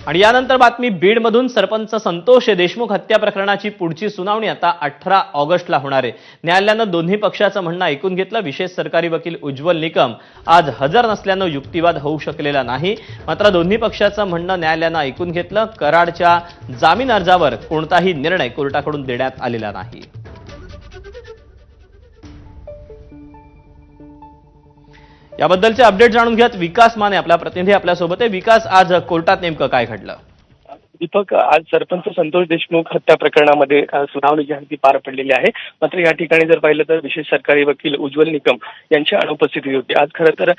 आणि यानंतर बातमी बीडमधून सरपंच संतोष देशमुख हत्या प्रकरणाची पुढची सुनावणी आता 18 ऑगस्टला होणार आहे। न्यायालयानं दोन्ही पक्षाचं म्हणणं ऐकून घेतलं। विशेष सरकारी वकील उज्ज्वल निकम आज हजर नसल्यानं युक्तिवाद होऊ शकलेला नाही। मात्र दोन्ही पक्षाचं म्हणणं न्यायालयानं ऐकून घेतलं। कराडच्या जामीन अर्जावर कोणताही निर्णय कोर्टाकडून देण्यात आलेला नाही। याबद्दलचे अपडेट जाणून घ्यात विकास माने आपला प्रतिनिधी आपल्यासोबत आहे। विकास, आज कोर्टात नेमकं काय घडलं? दीपक, आज सरपंच संतोष देशमुख हत्या प्रकरणामध्ये सुनावणी जी आहे ती पार पडलेली आहे। मात्र या ठिकाणी जर पाहिलं तर विशेष सरकारी वकील उज्ज्वल निकम यांची अनुपस्थिती होती। आज खरं तर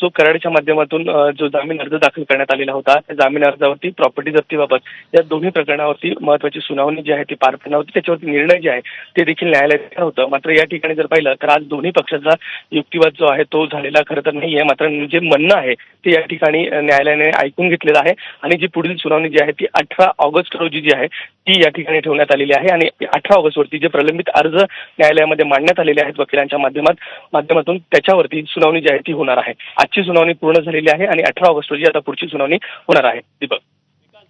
जो कराडच्या माध्यमातून जो जामीन अर्ज दाखल करण्यात आलेला होता, त्या जामीन अर्जावरती प्रॉपर्टी जप्तीबाबत या दोन्ही प्रकरणावरती महत्त्वाची सुनावणी जी आहे ती पार पडणार होती। त्याच्यावरती निर्णय जे आहे ते देखील न्यायालयात होतं। मात्र या ठिकाणी जर पाहिलं तर आज दोन्ही पक्षाचा युक्तिवाद जो आहे तो झालेला खरं तर नाहीये। मात्र जे म्हणणं आहे ते या ठिकाणी न्यायालयाने ऐकून घेतलेलं आहे आणि जी पुढील सुनावणी जी आहे ती 18 ऑगस्ट रोजी जी आहे ती या ठिकाणी ठेवण्यात आलेली आहे। आणि 18 ऑगस्ट वरती जे प्रलंबित अर्ज न्यायालयामध्ये मांडण्यात आलेले आहेत वकिलांच्या माध्यमातून त्याच्यावरती सुनावणी जी आहे ती होणार आहे। आजची सुनावणी पूर्ण झालेली आहे आणि 18 ऑगस्ट रोजी आता पुढची सुनावणी होणार आहे। दीपक,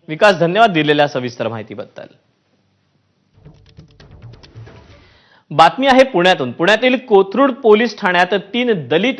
विकास, धन्यवाद दिलेल्या सविस्तर माहितीबद्दल। बातमी आहे पुण्यातून। पुण्यातील कोथरूड पोलीस ठाण्यात 3 दलित